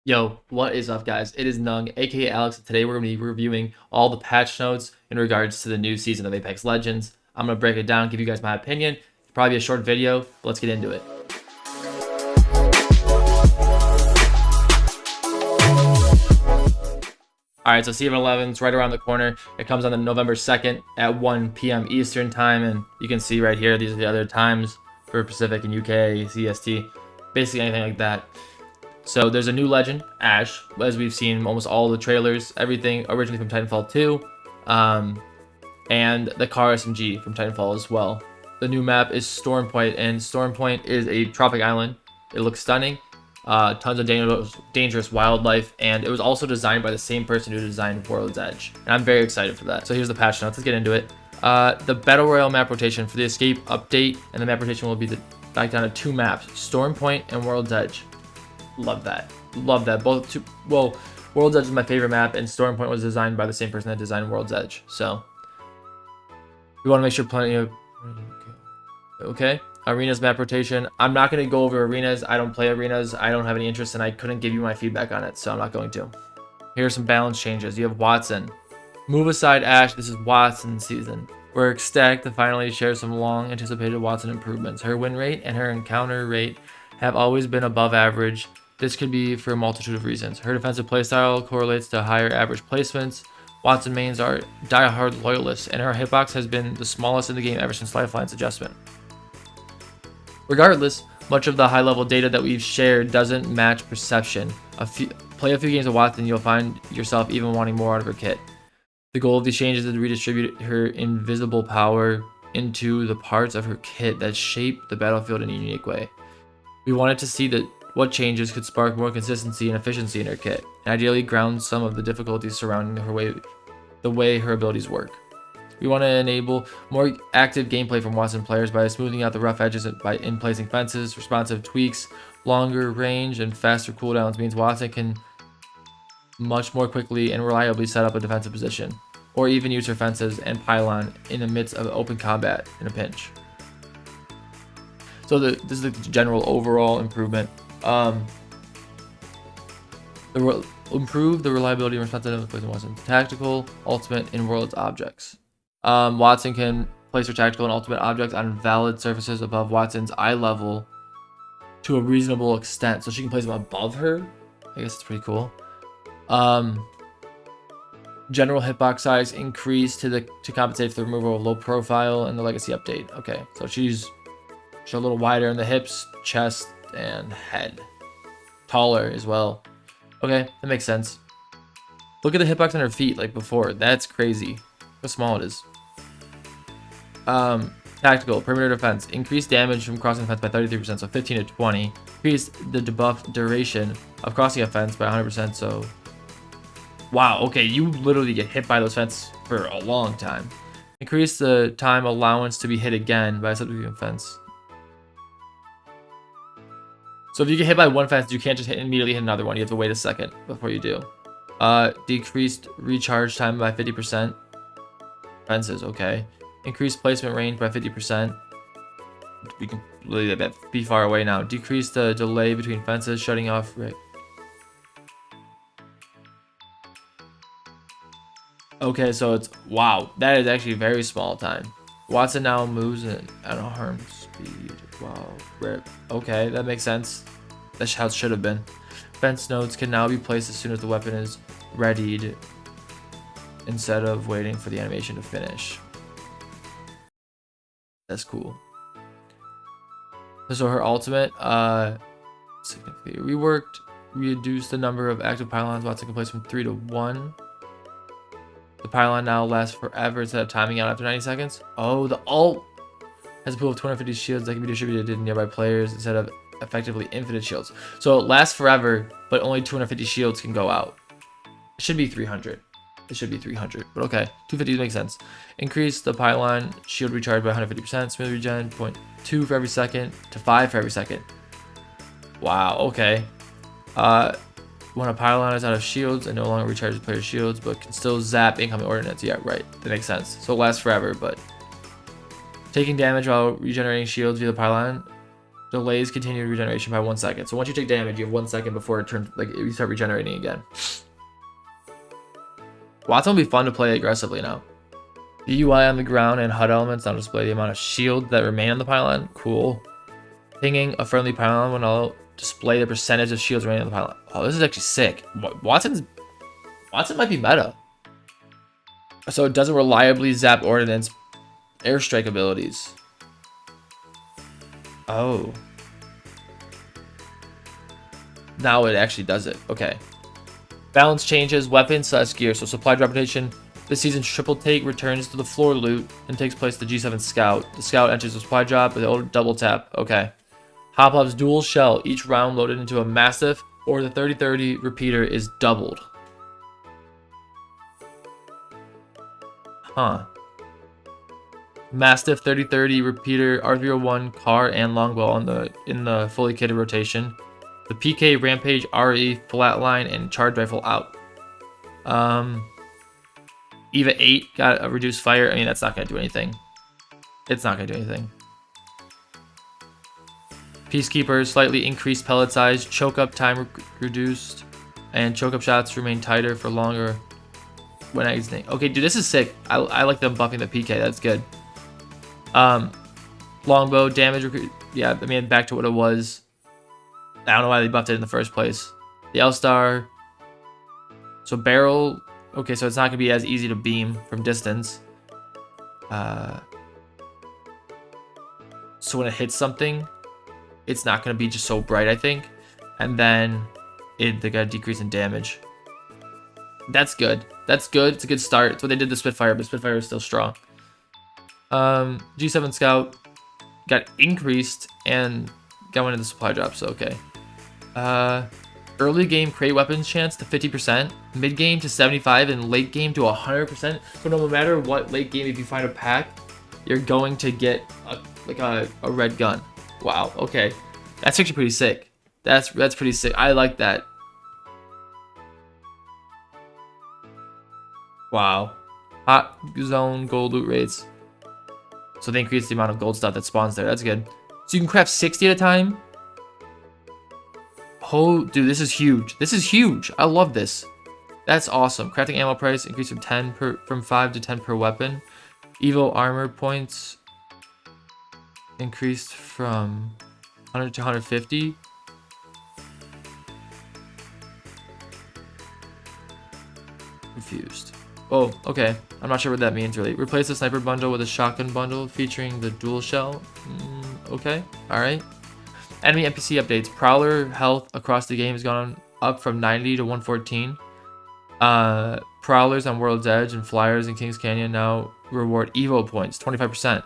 Yo, what is up, guys? It is Nung, aka Alex, and today we're going to be reviewing all the patch notes in regards to the new season of Apex Legends. I'm going to break it down, give you guys my opinion. It's probably a short video, but let's get into it. Alright, so CM11 is right around the corner. It comes on the November 2nd at 1 p.m. Eastern time, and you can see right here, these are the other times for Pacific and UK, CST, basically anything like that. So there's a new legend, Ash, as we've seen almost all the trailers, everything originally from Titanfall 2, and the car SMG from Titanfall as well. The new map is Storm Point, and Storm Point is a tropic island. It looks stunning, tons of dangerous wildlife, and it was also designed by the same person who designed World's Edge, and I'm very excited for that. So here's the patch notes, let's get into it. The Battle Royale map rotation for the Escape update, and the map rotation will be back down to 2 maps, Storm Point and World's Edge. Love that. Love that. Both two. Well, World's Edge is my favorite map, and Storm Point was designed by the same person that designed World's Edge. So we want to make sure plenty of. Okay. Arenas map rotation. I'm not going to go over arenas. I don't play arenas. I don't have any interest, and I couldn't give you my feedback on it, so I'm not going to. Here are some balance changes. You have Wattson. Move aside Ash. This is Wattson season. We're ecstatic to finally share some long anticipated Wattson improvements. Her win rate and her encounter rate have always been above average. This could be for a multitude of reasons. Her defensive playstyle correlates to higher average placements. Wattson mains are die-hard loyalists, and her hitbox has been the smallest in the game ever since Lifeline's adjustment. Regardless, much of the high-level data that we've shared doesn't match perception. Play a few games of Wattson, you'll find yourself even wanting more out of her kit. The goal of these changes is to redistribute her invisible power into the parts of her kit that shape the battlefield in a unique way. We wanted to see what changes could spark more consistency and efficiency in her kit, and ideally ground some of the difficulties surrounding the way her abilities work. We want to enable more active gameplay from Wattson players by smoothing out the rough edges in placing fences. Responsive tweaks, longer range, and faster cooldowns means Wattson can much more quickly and reliably set up a defensive position, or even use her fences and pylon in the midst of open combat in a pinch. So this is the general overall improvement. Improve the reliability and responsiveness of placing Wattson tactical, ultimate, and world's objects. Wattson can place her tactical and ultimate objects on valid surfaces above Wattson's eye level to a reasonable extent, so she can place them above her. I guess it's pretty cool. General hitbox size increased to compensate for the removal of low profile in the legacy update. Okay, so she's a little wider in the hips, chest, and head. Taller as well. Okay, that makes sense. Look at the hitbox on her feet like before. That's crazy. How small it is. Tactical, perimeter defense. Increased damage from crossing the fence by 33%, so 15 to 20. Increased the debuff duration of crossing a fence by 100%, so... Wow, okay, you literally get hit by those fences for a long time. Increase the time allowance to be hit again by a subsequent fence. So if you get hit by one fence, you can't just immediately hit another one. You have to wait a second before you do. Decreased recharge time by 50%. Fences, okay. Increased placement range by 50%. We can literally be far away now. Decrease the delay between fences, shutting off. Right. Okay, so it's wow. That is actually very small time. Wattson now moves at an harm speed. Wow. Rip. Okay, that makes sense. That's how it should have been. Fence nodes can now be placed as soon as the weapon is readied, instead of waiting for the animation to finish. That's cool. So her ultimate, significantly reworked, reduced the number of active pylons Wattson can place from 3 to 1. The pylon now lasts forever instead of timing out after 90 seconds. Oh, the ult has a pool of 250 shields that can be distributed to nearby players instead of effectively infinite shields. So it lasts forever, but only 250 shields can go out. It should be 300. It should be 300, but okay. 250 makes sense. Increase the pylon shield recharge by 150%. Smooth regen 0.2 for every second to 5 for every second. Wow, okay. When a pylon is out of shields and no longer recharges player's shields, but can still zap incoming ordnance. Yeah, right. That makes sense. So it lasts forever, but taking damage while regenerating shields via the pylon Delays continued regeneration by 1 second. So once you take damage, you have 1 second before it turns, like, you start regenerating again. Wattson will be fun to play aggressively now. The UI on the ground and HUD elements now display the amount of shield that remain on the pylon. Cool. Pinging a friendly pylon will now display the percentage of shields remaining on the pylon. Oh, this is actually sick. Wattson might be meta. So it doesn't reliably zap ordnance airstrike abilities. Oh. Now it actually does it. Okay. Balance changes, weapons / gear. So supply drop rotation. This season's triple take returns to the floor loot and takes place the G7 Scout. The Scout enters the supply drop with a double tap. Okay. Hop-Up's dual shell. Each round loaded into a massive or the 30-30 repeater is doubled. Huh. Mastiff 30-30 repeater, R301 car and longbow in the fully kitted rotation. The PK Rampage RE flatline and charge rifle out. Eva 8 got a reduced fire. I mean, that's not gonna do anything. It's not gonna do anything. Peacekeeper slightly increased pellet size, choke up time reduced, and choke up shots remain tighter for longer when exiting. Okay, dude, this is sick. I like them buffing the PK. That's good. Longbow damage. Yeah, I mean, back to what it was. I don't know why they buffed it in the first place. The L-Star. So barrel. Okay, so it's not gonna be as easy to beam from distance. So when it hits something, it's not gonna be just so bright, I think. And then they got a decrease in damage. That's good. That's good. It's a good start. It's what they did to Spitfire, but Spitfire is still strong. G7 Scout got increased and got one of the supply drops, so okay. Early game crate weapons chance to 50%, mid game to 75%, and late game to 100%. So no matter what late game, if you find a pack, you're going to get a red gun. Wow, okay. That's actually pretty sick. That's pretty sick. I like that. Wow. Hot zone gold loot rates. So they increase the amount of gold stuff that spawns there. That's good. So you can craft 60 at a time. Oh, dude, this is huge. This is huge. I love this. That's awesome. Crafting ammo price increased from 5 to 10 per weapon. Evo armor points increased from 100 to 150. Confused. Oh, okay. I'm not sure what that means really. Replace the sniper bundle with a shotgun bundle featuring the dual shell. Okay, all right. Enemy NPC updates. Prowler health across the game has gone up from 90 to 114. Prowlers on World's Edge and Flyers in Kings Canyon now reward Evo points, 25%.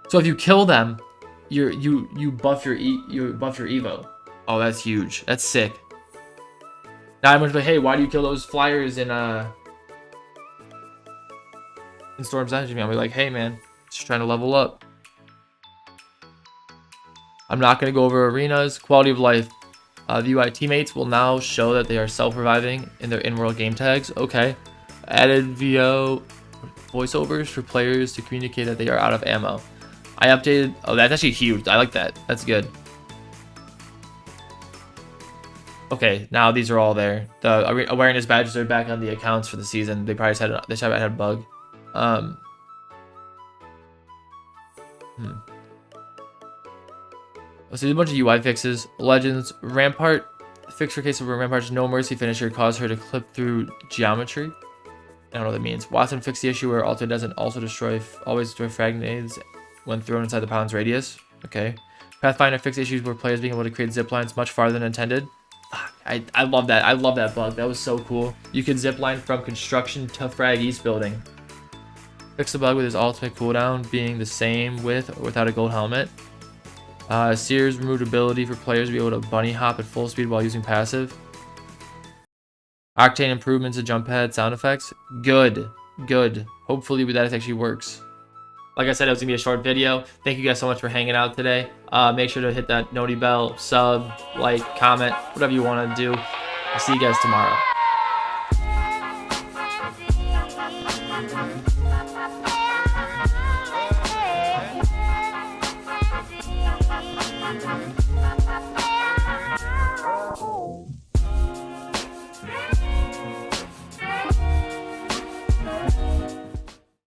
So if you kill them, you buff your Evo. Oh, that's huge. That's sick. Now I'm gonna be like, hey, why do you kill those Flyers in Storm's Engine? I'll be like, hey man, just trying to level up. I'm not going to go over arenas. Quality of life. The UI teammates will now show that they are self-reviving in their in-world game tags. Okay. Added VO voiceovers for players to communicate that they are out of ammo. I updated. Oh, that's actually huge. I like that. That's good. Okay, now these are all there. The awareness badges are back on the accounts for the season. They probably just had a bug. Let's see a bunch of UI fixes. Legends. Rampart. Fix for case of Rampart's No Mercy finisher caused her to clip through geometry. I don't know what that means. Wattson fixed the issue where Alta doesn't also always destroy frag grenades when thrown inside the pylon's radius. Okay. Pathfinder fixed issues where players being able to create zip lines much farther than intended. Fuck, I love that. I love that bug. That was so cool. You could zip line from construction to frag east building. Fix the bug with his ultimate cooldown being the same with or without a gold helmet. Sears removed ability for players to be able to bunny hop at full speed while using passive. Octane improvements to jump pad sound effects. Good. Good. Hopefully that actually works. Like I said, it was going to be a short video. Thank you guys so much for hanging out today. Make sure to hit that noti bell, sub, like, comment, whatever you want to do. I'll see you guys tomorrow.